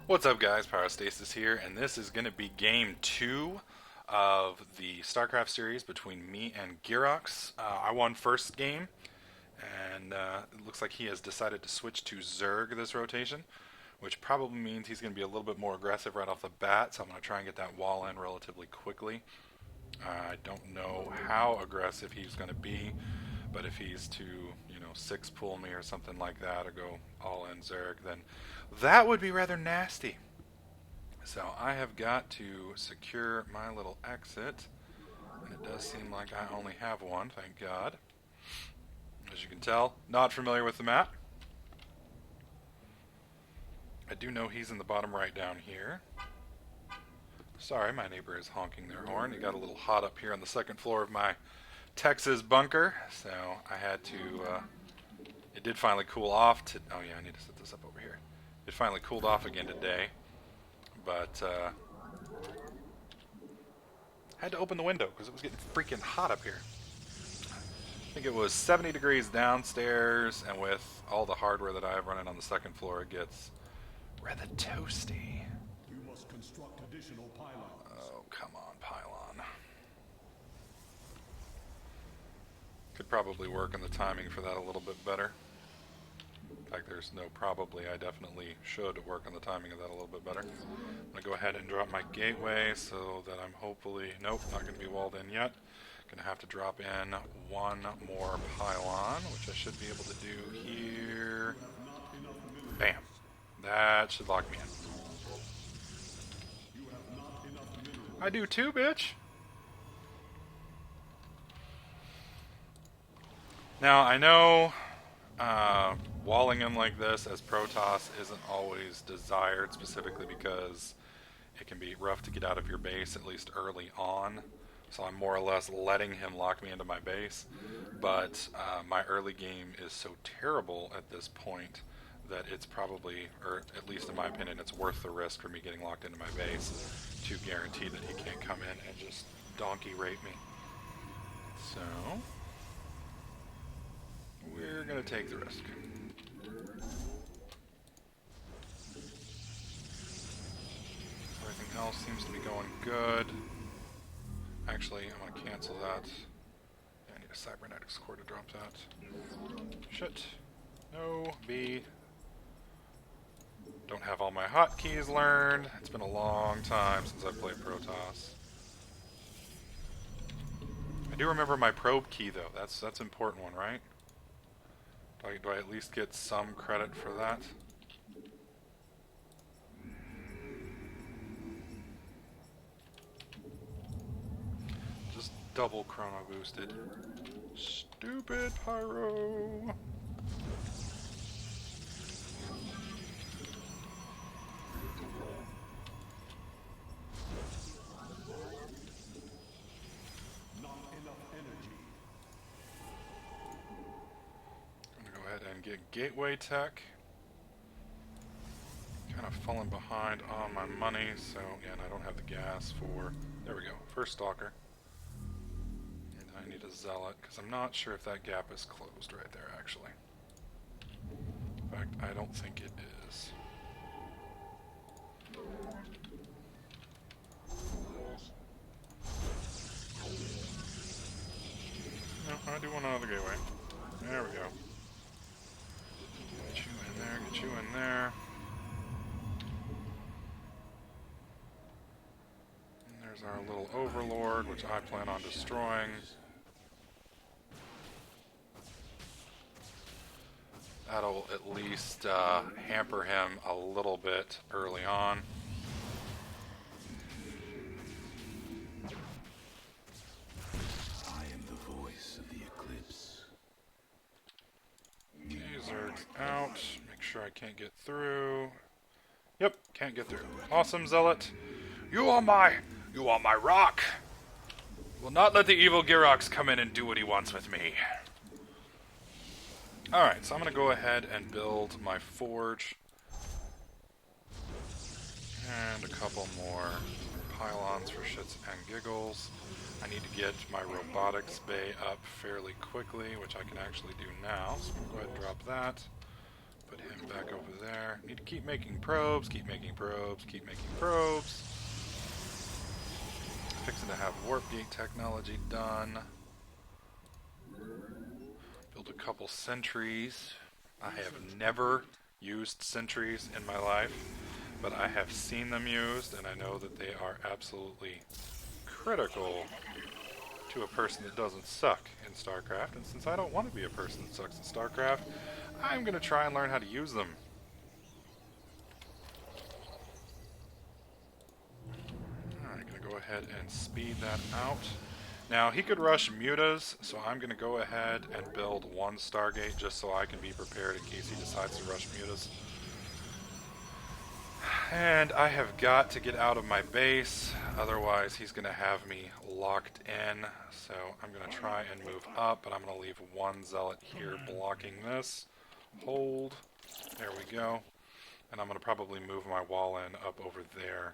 What's up, guys? Pyrostasis here, and this is going to be game 2 of the StarCraft series between me and Gearox. I won first game, and it looks like he has decided to switch to Zerg this rotation, which probably means he's going to be a little bit more aggressive right off the bat, so I'm going to try and get that wall in relatively quickly. I don't know how aggressive he's going to be, but if he's to, six pull me or something like that, or go all in Zerg, then that would be rather nasty. So I have got to secure my little exit, and it does seem like I only have one, thank God. As you can tell, not familiar with the map. I do know he's in the bottom right down here. Sorry, my neighbor is honking their horn. It got a little hot up here on the second floor of my Texas bunker, so I had to, it did finally cool off. Oh yeah, I need to set this up over here. It finally cooled off again today, but had to open the window because it was getting freaking hot up here. I think it was 70 degrees downstairs, and with all the hardware that I have running on the second floor, it gets rather toasty. You must construct additional pylons. Oh, come on, pylon. Could probably work on the timing for that a little bit better. In fact, there's no probably, I definitely should work on the timing of that a little bit better. I'm going to go ahead and drop my gateway so that I'm hopefully, nope, not going to be walled in yet. Going to have to drop in one more pylon, which I should be able to do here. Bam. That should lock me in. I do too, bitch. Now, I know walling in like this as Protoss isn't always desired, specifically because it can be rough to get out of your base, at least early on. So I'm more or less letting him lock me into my base. But my early game is so terrible at this point that it's probably, or at least in my opinion, it's worth the risk for me getting locked into my base to guarantee that he can't come in and just donkey rape me. So we're going to take the risk. Everything else seems to be going good. Actually, I'm going to cancel that. I need a cybernetics core to drop that. Shit. No. B. Don't have all my hotkeys learned. It's been a long time since I've played Protoss. I do remember my probe key though. That's an important one, right? Do I at least get some credit for that? Just double chrono boosted. Stupid pyro! Get gateway tech. Kind of falling behind on my money, so yeah, and I don't have the gas for. There we go. First stalker. And I need a zealot because I'm not sure if that gap is closed right there. Actually, in fact, I don't think it is. No, I do want another gateway. There we go. Get you in there. And there's our little overlord, which I plan on destroying. That'll at least hamper him a little bit early on. I am the voice of the eclipse. Okay, Zerg's out. Make sure I can't get through. Yep, can't get through. Awesome, Zealot. You are my rock. Will not let the evil Gearox come in and do what he wants with me. Alright, so I'm going to go ahead and build my forge. And a couple more pylons for shits and giggles. I need to get my robotics bay up fairly quickly, which I can actually do now. So I'm going to go ahead and drop that. Put him back over there. Need to keep making probes, keep making probes, keep making probes. Fixing to have warp gate technology done. Build a couple sentries. I have never used sentries in my life, but I have seen them used, and I know that they are absolutely critical to a person that doesn't suck in StarCraft. And since I don't want to be a person that sucks in StarCraft, I'm going to try and learn how to use them. Alright, going to go ahead and speed that out. Now, he could rush mutas, so I'm going to go ahead and build one Stargate just so I can be prepared in case he decides to rush mutas. And I have got to get out of my base, otherwise he's going to have me locked in. So I'm going to try and move up, but I'm going to leave one zealot here blocking this. Hold. There we go. And I'm going to probably move my wall in up over there.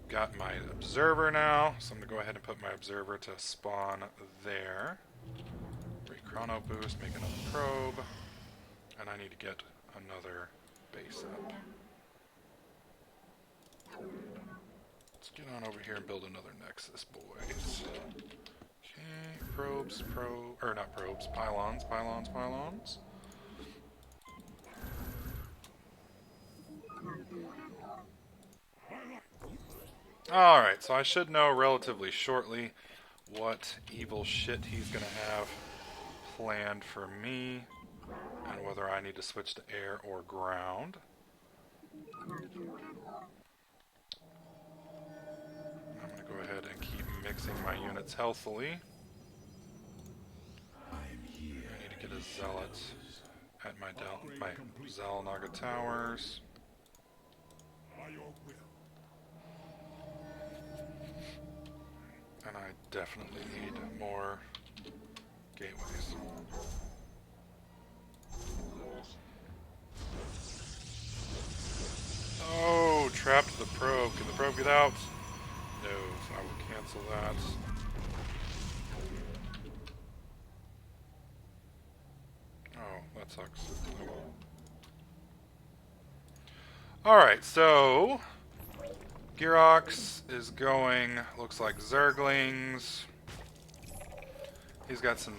Got my observer now, so I'm going to go ahead and put my observer to spawn there. Re-chrono boost, make another probe. And I need to get another base up. Let's get on over here and build another Nexus, boys. Okay, probes, or not probes, pylons, pylons, pylons. Alright, so I should know relatively shortly what evil shit he's gonna have planned for me, and whether I need to switch to air or ground. I'm going to go ahead and keep mixing my units healthily. I need to get a zealot at my Zalnaga towers. And I definitely need more gateways. Oh, trapped the probe. Can the probe get out? No, so I will cancel that. Oh, that sucks. Oh, well. Alright, so Gearox is going, looks like Zerglings. He's got some,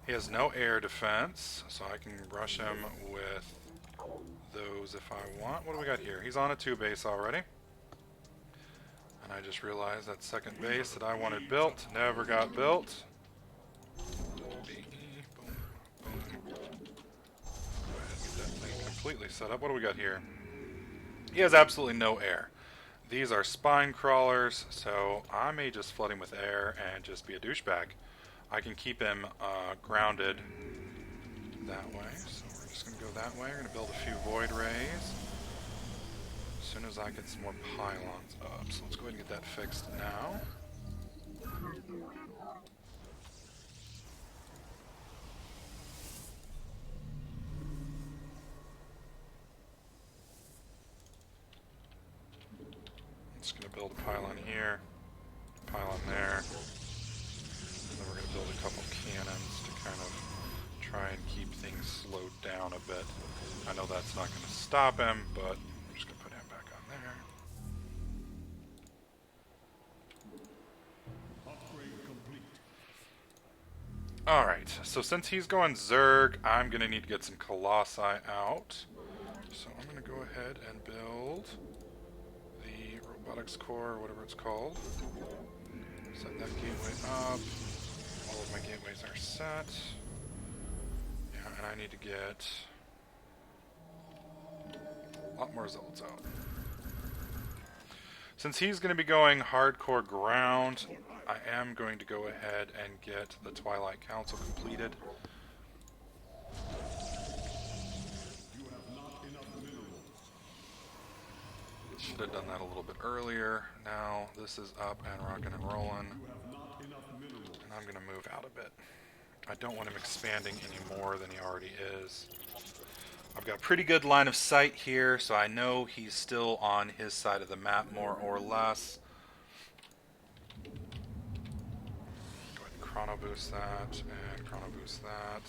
he has no air defense, so I can rush him with those if I want. What do we got here? He's on a 2 base already. And I just realized that second base that I wanted built never got built. Boom, boom. Go ahead and get that thing completely set up. What do we got here? He has absolutely no air. These are spine crawlers, so I may just flood him with air and just be a douchebag. I can keep him grounded that way, so we're just going to go that way. We're going to build a few void rays as soon as I get some more pylons up. So let's go ahead and get that fixed now. Just going to build a pylon here, pylon there, and then we're going to build a couple cannons to kind of try and keep things slowed down a bit. I know that's not going to stop him, but I'm just going to put him back on there. Upgrade complete. Alright, so since he's going Zerg, I'm going to need to get some Colossi out. So I'm going to go ahead and build the Robotics Core, or whatever it's called. Set that gateway up. All of my gateways are set. Yeah, and I need to get a lot more zealots out. Since he's going to be going hardcore ground, I am going to go ahead and get the Twilight Council completed. You have not enough minerals. Should have done that a little bit earlier. Now this is up and rocking and rolling. You have not enough minerals. And I'm going to move out a bit. I don't want him expanding any more than he already is. I've got a pretty good line of sight here, so I know he's still on his side of the map, more or less. Go ahead and chrono boost that, and chrono boost that.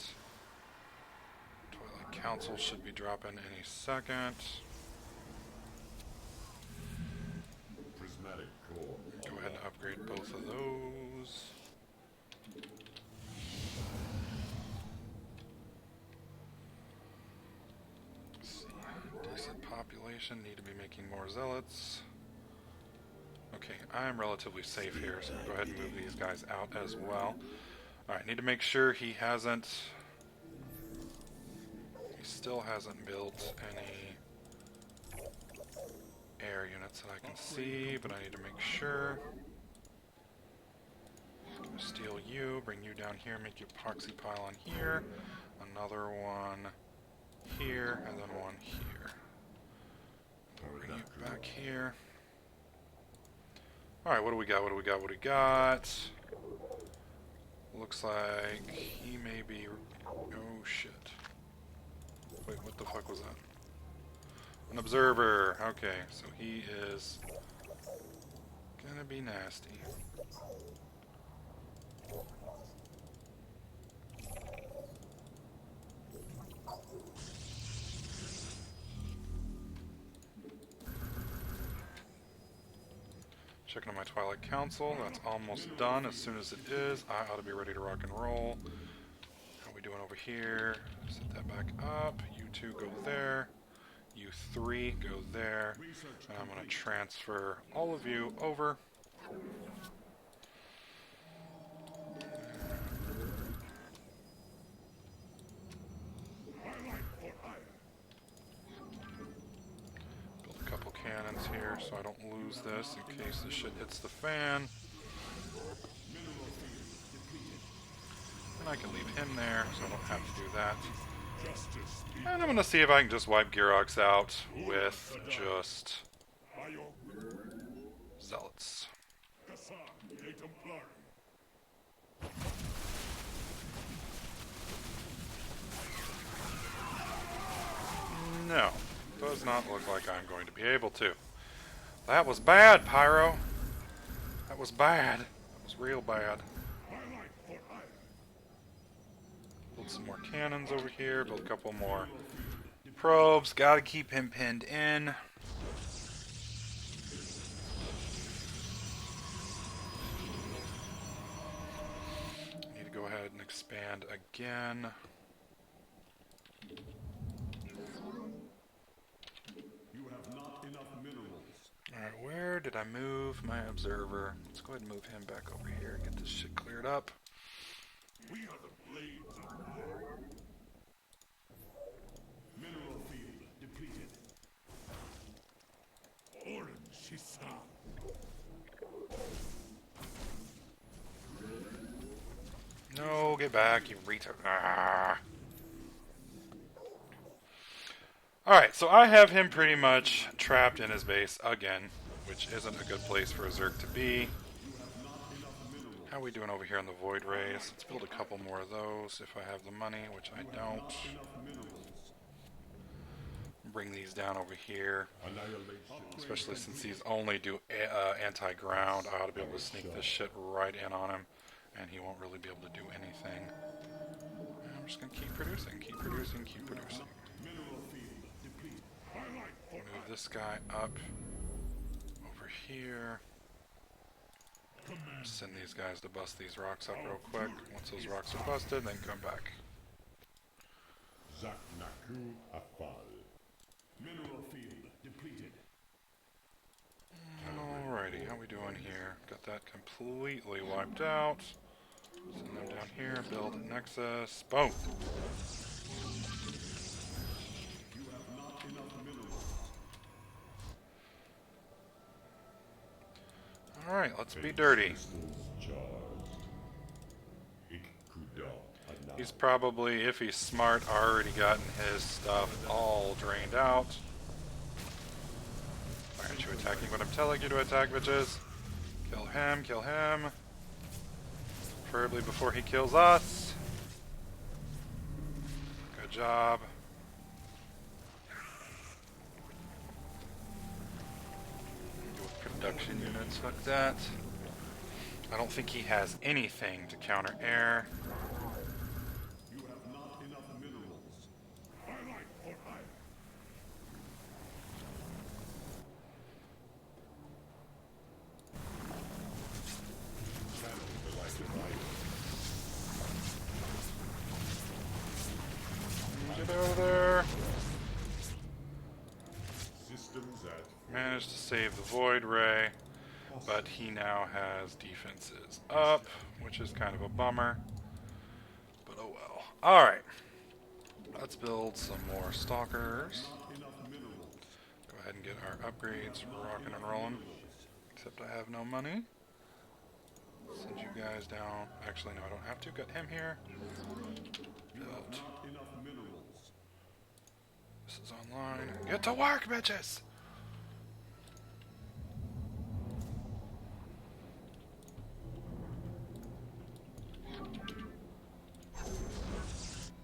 Twilight Council should be dropping any second. Prismatic core. Go ahead and upgrade both of those. Let's see. Decent population. Need to be making more zealots. Okay, I'm relatively safe here, so go ahead and move these guys out as well. Alright, need to make sure he still hasn't built any air units that I can see, but I need to make sure. Gonna steal you, bring you down here, make you epoxy pile on here, another one here, and then one here. Bring you back here. Alright, what do we got? What do we got? What do we got? Looks like he may be... Oh, shit. Wait, what the fuck was that? An observer. Okay, so he is gonna be nasty. Checking on my Twilight Council. That's almost done. As soon as it is, I ought to be ready to rock and roll. How are we doing over here? Set that back up. You two go there. You three go there. And I'm going to transfer all of you over. Build a couple cannons here so I don't lose this in case this shit hits the fan. And I can leave him there so I don't have to do that. And I'm going to see if I can just wipe Gearox out with just zealots. No, does not look like I'm going to be able to. That was bad, Pyro. That was bad. That was real bad. Build some more cannons over here. Build a couple more probes. Gotta keep him pinned in. Need to go ahead and expand again. Alright, where did I move my observer? Let's go ahead and move him back over here and get this shit cleared up. We are the blades of war. Mineral field depleted. Orange Shisan. No, get back, you retard. Ah. Alright, so I have him pretty much trapped in his base again, which isn't a good place for a Zerg to be. How are we doing over here on the Void Rays? Let's build a couple more of those if I have the money, which I don't. Bring these down over here, especially since these only do anti-ground. I ought to be able to sneak this shit right in on him, and he won't really be able to do anything. And I'm just going to keep producing, keep producing, keep producing. Move this guy up over here. Send these guys to bust these rocks up real quick. Once those rocks are busted, then come back. Zaknaku Afal. Mineral field depleted. Alrighty, how we doing here? Got that completely wiped out. Send them down here, build a Nexus. Boom! Alright, let's be dirty. He's probably, if he's smart, already gotten his stuff all drained out. Why aren't you attacking when I'm telling you to attack, bitches? Kill him, kill him. Preferably before he kills us. Good job. Production units, fuck that. I don't think he has anything to counter air. Managed to save the Void Ray, but he now has defenses up, which is kind of a bummer. But oh well. Alright. Let's build some more stalkers. Go ahead and get our upgrades rocking and rolling. Except I have no money. Send you guys down. Actually, no, I don't have to. Got him here. Build. This is online. Get to work, bitches!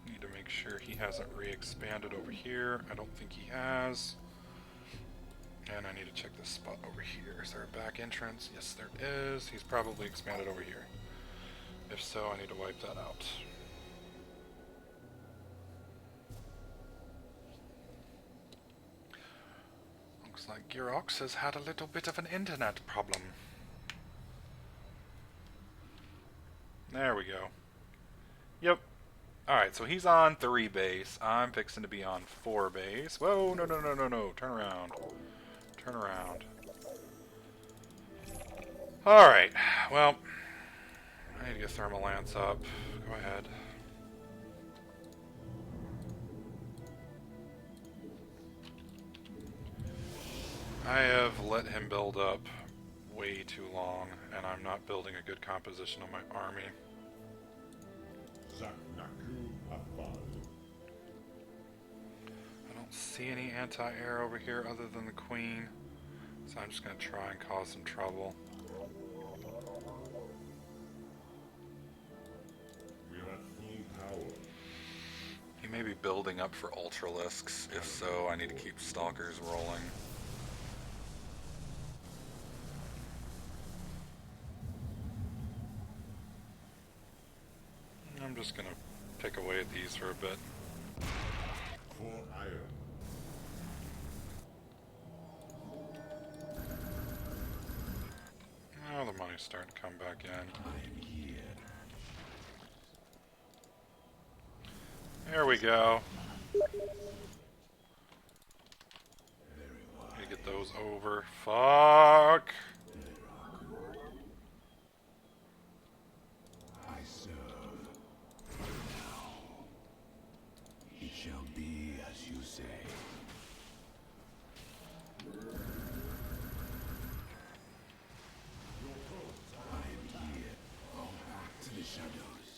Need to make sure he hasn't re-expanded over here. I don't think he has. And I need to check this spot over here. Is there a back entrance? Yes, there is. He's probably expanded over here. If so, I need to wipe that out. Looks like Gearox has had a little bit of an internet problem. There we go. Yep. Alright, so he's on 3 base. I'm fixing to be on 4 base. Whoa, no, no, no, no, no. Turn around. Turn around. Alright, well, I need to get Thermal Lance up. Go ahead. I have let him build up way too long, and I'm not building a good composition of my army. I don't see any anti-air over here other than the Queen, so I'm just going to try and cause some trouble. He may be building up for Ultralisks. If so, I need to keep Stalkers rolling. I'm just going to pick away at these for a bit. Oh, the money's starting to come back in. There we go. Need to get those over. Fuck! I serve. It shall be as you say. I am here. Fall back to the shadows.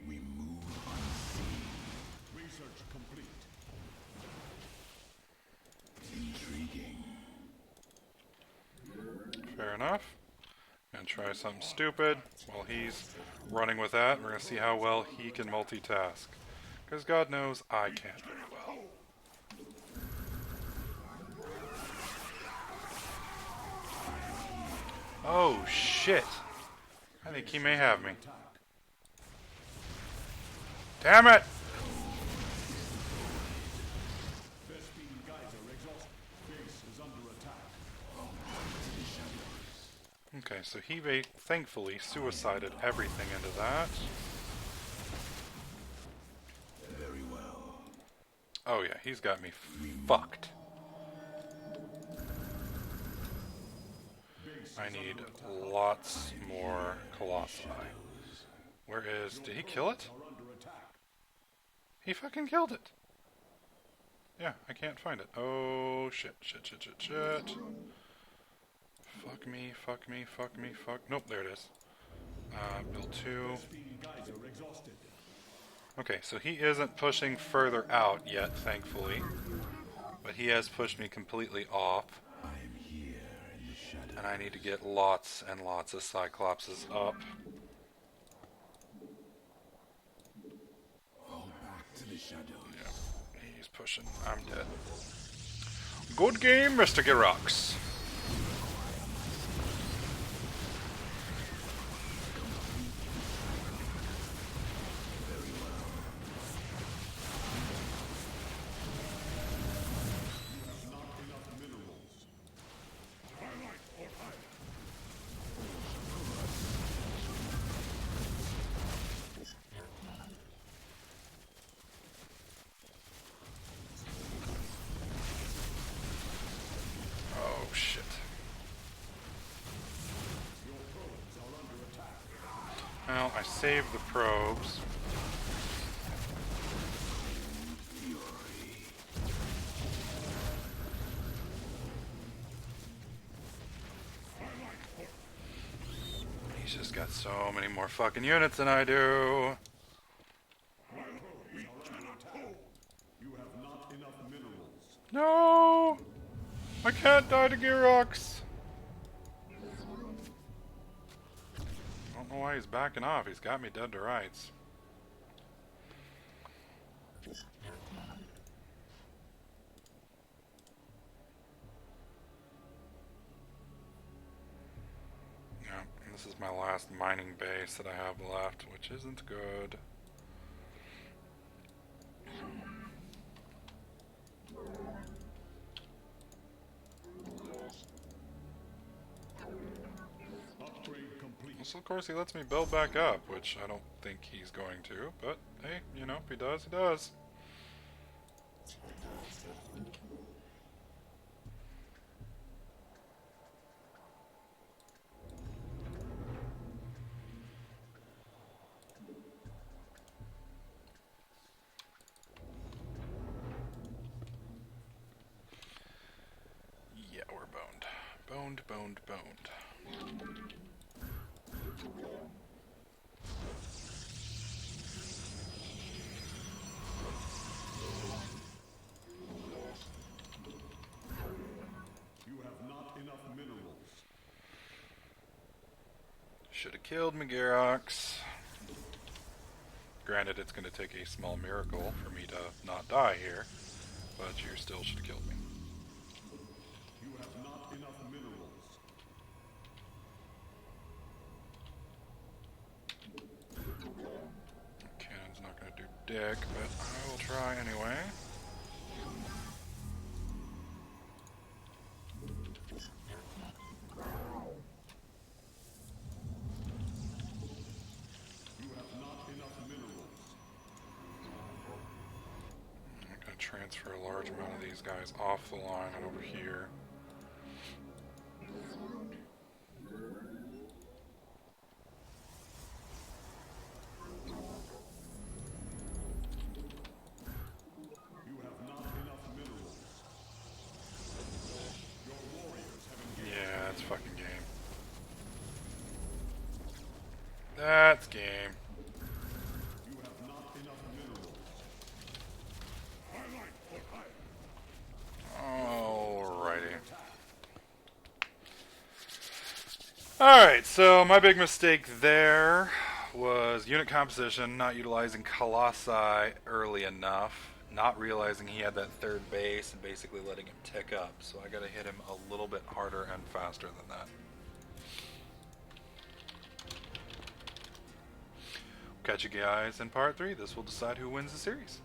We move unseen. Research complete. Intriguing. Fair enough. Gonna try something stupid while he's running with that. We're gonna see how well he can multitask. Because God knows I can't very well. Oh shit! I think he may have me. Damn it! Okay, so he thankfully suicided everything into that. Very well. Oh yeah, he's got me fucked. I need lots more Colossi. Where is... Did he kill it? He fucking killed it. Yeah, I can't find it. Oh, shit, shit, shit, shit, shit. Fuck me, fuck me, fuck me, fuck... Nope, there it is. Build 2. Okay, so he isn't pushing further out yet, thankfully. But he has pushed me completely off. I am here in the shadows. And I need to get lots and lots of Cyclopses up. Fall back to the shadows. Yeah, he's pushing. I'm dead. Good game, Mr. Gearox. save the probes. He's just got so many more fucking units than I do. No! I can't die to Gearox! I don't know why he's backing off. He's got me dead to rights. Yeah, this is my last mining base that I have left, which isn't good. So of course he lets me build back up, which I don't think he's going to, but hey, you know, if he does, he does. Yeah, we're boned. Boned, boned, boned. Should have killed me, Gearox. Granted, it's going to take a small miracle for me to not die here, but you still should have killed me. You have not enough minerals. Cannon's not going to do dick, but I will try anyway. Transfer a large amount of these guys off the line and over here. You have not enough minerals. Your warriors have engaged. Yeah, that's fucking game. That's game. You have not enough minerals. Alrighty. Alright, so my big mistake there was unit composition, not utilizing Colossi early enough, not realizing he had that third base and basically letting him tick up. So I gotta hit him a little bit harder and faster than that. Catch you guys in part 3. This will decide who wins the series.